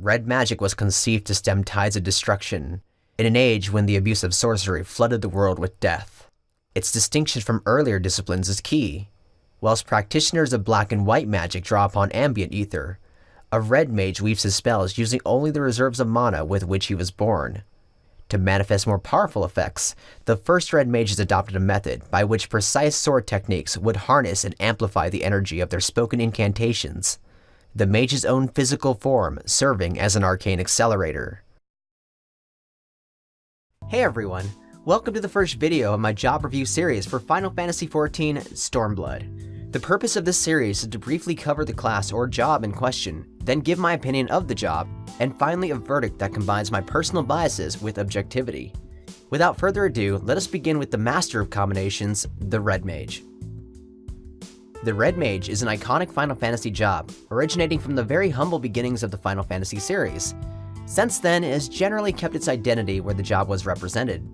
red magic was conceived to stem tides of destruction, in an age when the abuse of sorcery flooded the world with death. Its distinction from earlier disciplines is key. Whilst practitioners of black and white magic draw upon ambient ether, a red mage weaves his spells using only the reserves of mana with which he was born. To manifest more powerful effects, the first red mages adopted a method by which precise sword techniques would harness and amplify the energy of their spoken incantations, the mage's own physical form serving as an arcane accelerator. Hey everyone, welcome to the first video of my job review series for Final Fantasy XIV Stormblood. The purpose of this series is to briefly cover the class or job in question, then give my opinion of the job, and finally a verdict that combines my personal biases with objectivity. Without further ado, let us begin with the master of combinations, the Red Mage. The Red Mage is an iconic Final Fantasy job, originating from the very humble beginnings of the Final Fantasy series. Since then, it has generally kept its identity where the job was represented,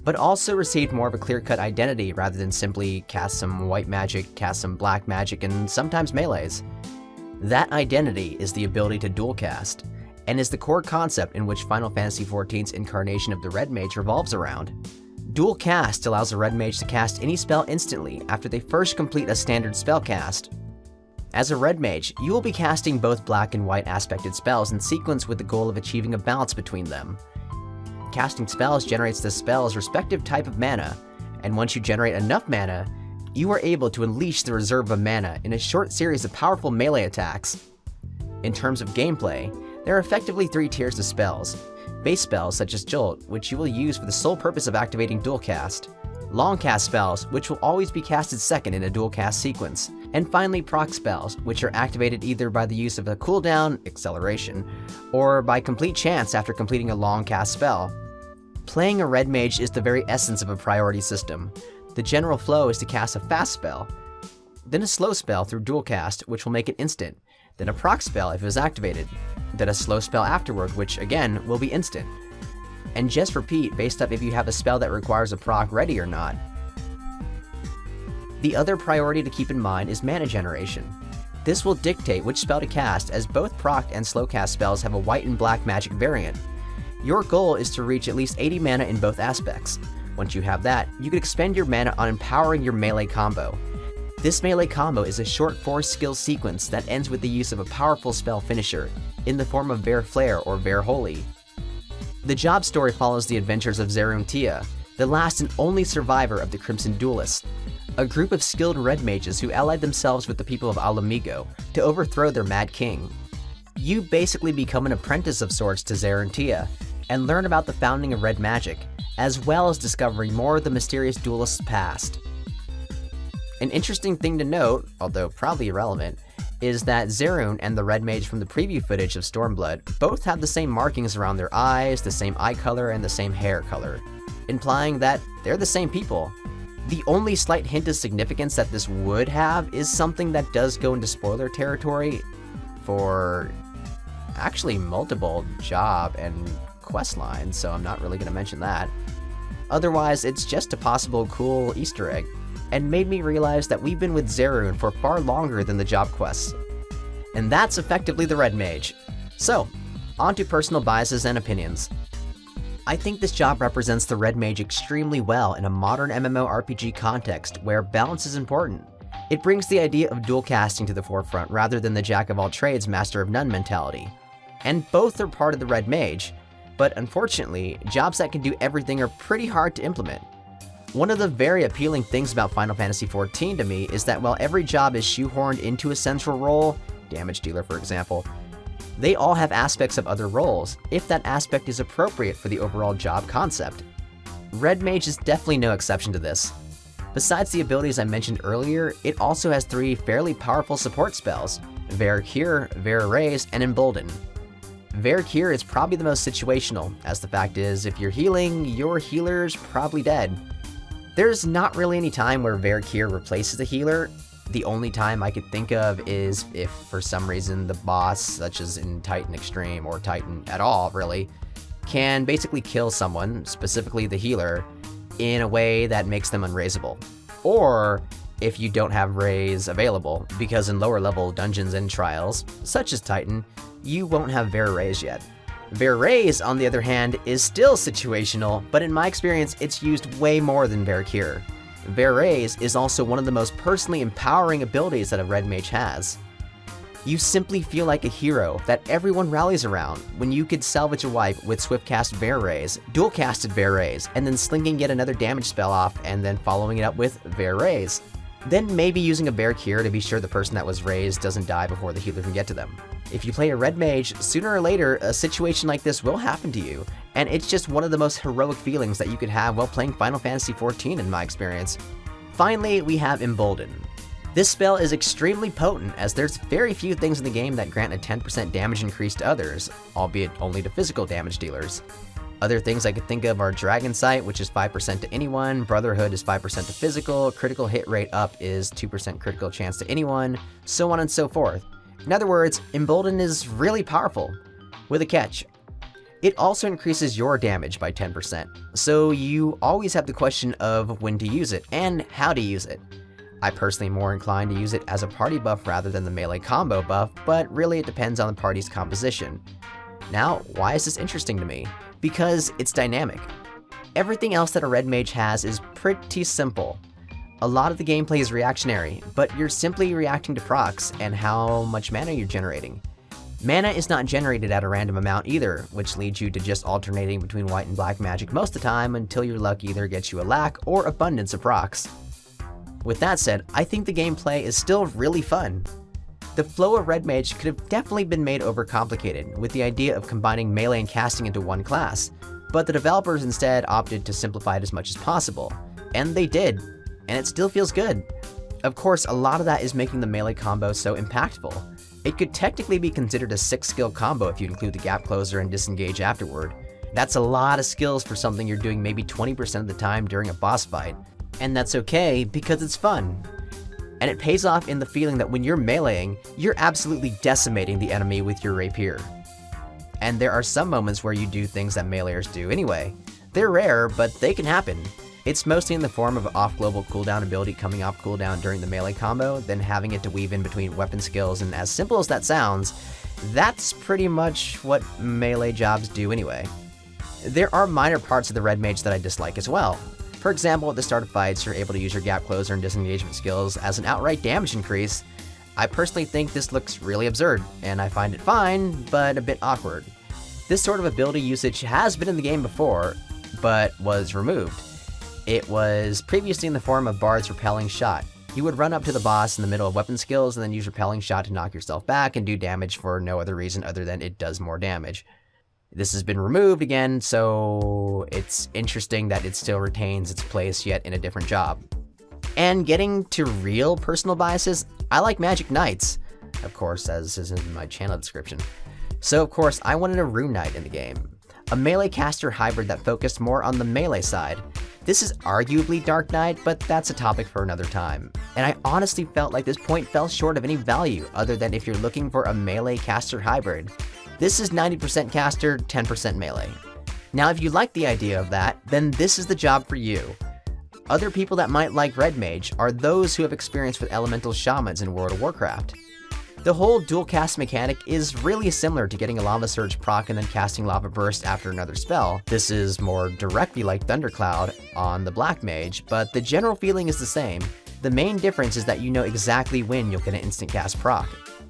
but also received more of a clear-cut identity rather than simply cast some white magic, cast some black magic, and sometimes melees. That identity is the ability to dual cast, and is the core concept in which Final Fantasy XIV's incarnation of the Red Mage revolves around. Dual cast allows a Red Mage to cast any spell instantly after they first complete a standard spell cast. As a Red Mage, you will be casting both black and white aspected spells in sequence with the goal of achieving a balance between them. Casting spells generates the spell's respective type of mana, and once you generate enough mana, you are able to unleash the reserve of mana in a short series of powerful melee attacks. In terms of gameplay, there are effectively three tiers of spells. Base spells such as Jolt, which you will use for the sole purpose of activating dual cast. Long cast spells, which will always be casted second in a dual cast sequence. And finally proc spells, which are activated either by the use of a cooldown, acceleration, or by complete chance after completing a long cast spell. Playing a Red Mage is the very essence of a priority system. The general flow is to cast a fast spell, then a slow spell through dual cast, which will make it instant, then a proc spell if it is activated, then a slow spell afterward, which again will be instant. And just repeat based up if you have a spell that requires a proc ready or not. The other priority to keep in mind is mana generation. This will dictate which spell to cast, as both proc and slow cast spells have a white and black magic variant. Your goal is to reach at least 80 mana in both aspects. Once you have that, you can expend your mana on empowering your melee combo. This melee combo is a short 4-skill sequence that ends with the use of a powerful spell finisher, in the form of Vare Flare or Vare Holy. The job story follows the adventures of Zeruntia, the last and only survivor of the Crimson Duelists, a group of skilled Red Mages who allied themselves with the people of Alamigo to overthrow their Mad King. You basically become an apprentice of sorts to Zeruntia, and learn about the founding of Red Magic, as well as discovering more of the mysterious duelist's past. An interesting thing to note, although probably irrelevant, is that Zerun and the Red Mage from the preview footage of Stormblood both have the same markings around their eyes, the same eye color, and the same hair color, implying that they're the same people. The only slight hint of significance that this would have is something that does go into spoiler territory for actually multiple job and quest lines, so I'm not really going to mention that. Otherwise, it's just a possible cool Easter egg, and made me realize that we've been with Zerun for far longer than the job quests. And that's effectively the Red Mage. So, on to personal biases and opinions. I think this job represents the Red Mage extremely well in a modern MMORPG context where balance is important. It brings the idea of dual casting to the forefront rather than the jack-of-all-trades, master-of-none mentality. And both are part of the Red Mage, but unfortunately, jobs that can do everything are pretty hard to implement. One of the very appealing things about Final Fantasy XIV to me is that while every job is shoehorned into a central role, damage dealer for example, they all have aspects of other roles, if that aspect is appropriate for the overall job concept. Red Mage is definitely no exception to this. Besides the abilities I mentioned earlier, it also has 3 fairly powerful support spells, Vare Cure, Vare Raise, and Embolden. Vare Cure is probably the most situational, as the fact is, if you're healing, your healer's probably dead. There's not really any time where Vare Cure replaces a healer. The only time I could think of is if for some reason the boss, such as in Titan Extreme or Titan at all really, can basically kill someone, specifically the healer, in a way that makes them unraisable. Or if you don't have raise available, because in lower level dungeons and trials, such as Titan, you won't have Bear Raise yet. Bear Raise, on the other hand, is still situational, but in my experience, it's used way more than Bear Cure. Bear Raise is also one of the most personally empowering abilities that a Red Mage has. You simply feel like a hero that everyone rallies around when you could salvage a wipe with Swift Cast Bear Raise, Dual Casted Bear Raise, and then slinging yet another damage spell off and then following it up with Bear Raise. Then maybe using a Bear Cure to be sure the person that was raised doesn't die before the healer can get to them. If you play a Red Mage, sooner or later a situation like this will happen to you, and it's just one of the most heroic feelings that you could have while playing Final Fantasy XIV in my experience. Finally, we have Embolden. This spell is extremely potent, as there's very few things in the game that grant a 10% damage increase to others, albeit only to physical damage dealers. Other things I could think of are Dragon Sight, which is 5% to anyone, Brotherhood is 5% to physical, critical hit rate up is 2% critical chance to anyone, so on and so forth. In other words, Embolden is really powerful, with a catch. It also increases your damage by 10%, so you always have the question of when to use it and how to use it. I personally am more inclined to use it as a party buff rather than the melee combo buff, but really it depends on the party's composition. Now, why is this interesting to me? Because it's dynamic. Everything else that a Red Mage has is pretty simple. A lot of the gameplay is reactionary, but you're simply reacting to procs and how much mana you're generating. Mana is not generated at a random amount either, which leads you to just alternating between white and black magic most of the time until your luck either gets you a lack or abundance of procs. With that said, I think the gameplay is still really fun. The flow of Red Mage could have definitely been made overcomplicated with the idea of combining melee and casting into one class, but the developers instead opted to simplify it as much as possible. And they did, and it still feels good. Of course, a lot of that is making the melee combo so impactful. It could technically be considered a 6-skill combo if you include the Gap Closer and Disengage afterward. That's a lot of skills for something you're doing maybe 20% of the time during a boss fight. And that's okay, because it's fun. And it pays off in the feeling that when you're meleeing, you're absolutely decimating the enemy with your rapier. And there are some moments where you do things that meleeers do anyway. They're rare, but they can happen. It's mostly in the form of an off-global cooldown ability coming off cooldown during the melee combo, then having it to weave in between weapon skills, and as simple as that sounds, that's pretty much what melee jobs do anyway. There are minor parts of the Red Mage that I dislike as well. For example, at the start of fights, you're able to use your Gap Closer and Disengagement skills as an outright damage increase. I personally think this looks really absurd, and I find it fine, but a bit awkward. This sort of ability usage has been in the game before, but was removed. It was previously in the form of Bard's Repelling Shot. You would run up to the boss in the middle of weapon skills and then use Repelling Shot to knock yourself back and do damage for no other reason other than it does more damage. This has been removed again, so it's interesting that it still retains its place yet in a different job. And getting to real personal biases, I like Magic Knights, of course, as is in my channel description. So of course, I wanted a Rune Knight in the game. A melee caster hybrid that focused more on the melee side. This is arguably Dark Knight, but that's a topic for another time. And I honestly felt like this point fell short of any value other than if you're looking for a melee caster hybrid. This is 90% caster, 10% melee. Now if you like the idea of that, then this is the job for you. Other people that might like Red Mage are those who have experience with elemental shamans in World of Warcraft. The whole dual cast mechanic is really similar to getting a Lava Surge proc and then casting Lava Burst after another spell. This is more directly like Thundercloud on the Black Mage, but the general feeling is the same. The main difference is that you know exactly when you'll get an instant cast proc.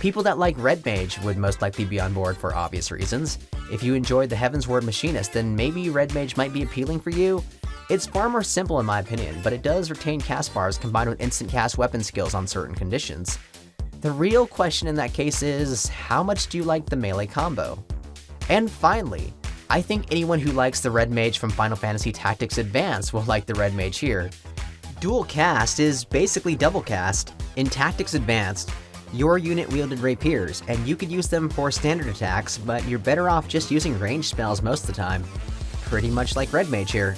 People that like Red Mage would most likely be on board for obvious reasons. If you enjoyed the Heavensward Machinist, then maybe Red Mage might be appealing for you. It's far more simple in my opinion, but it does retain cast bars combined with instant cast weapon skills on certain conditions. The real question in that case is, how much do you like the melee combo? And finally, I think anyone who likes the Red Mage from Final Fantasy Tactics Advance will like the Red Mage here. Dual cast is basically double cast. In Tactics Advanced, your unit wielded rapiers, and you could use them for standard attacks, but you're better off just using ranged spells most of the time. Pretty much like Red Mage here.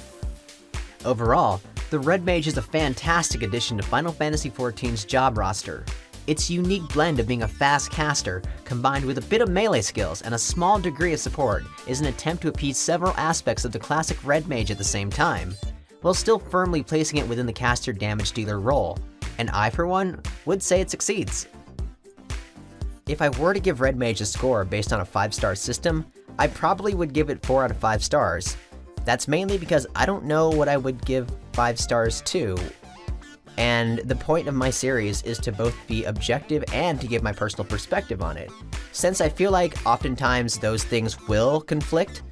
Overall, the Red Mage is a fantastic addition to Final Fantasy XIV's job roster. Its unique blend of being a fast caster, combined with a bit of melee skills and a small degree of support, is an attempt to appease several aspects of the classic Red Mage at the same time, while still firmly placing it within the caster damage dealer role, and I for one, would say it succeeds. If I were to give Red Mage a score based on a 5-star system, I probably would give it 4 out of 5 stars. That's mainly because I don't know what I would give 5 stars to, and the point of my series is to both be objective and to give my personal perspective on it. Since I feel like oftentimes those things will conflict,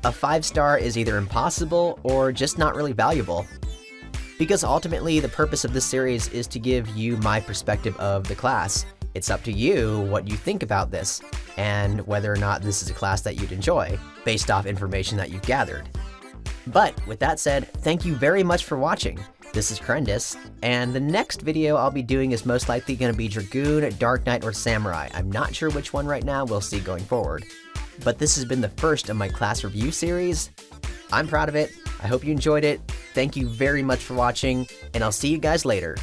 a 5-star is either impossible or just not really valuable. Because ultimately the purpose of this series is to give you my perspective of the class. It's up to you what you think about this, and whether or not this is a class that you'd enjoy, based off information that you've gathered. But with that said, thank you very much for watching. This is Krendis, and the next video I'll be doing is most likely going to be Dragoon, Dark Knight, or Samurai. I'm not sure which one right now, we'll see going forward. But this has been the first of my class review series. I'm proud of it, I hope you enjoyed it, thank you very much for watching, and I'll see you guys later.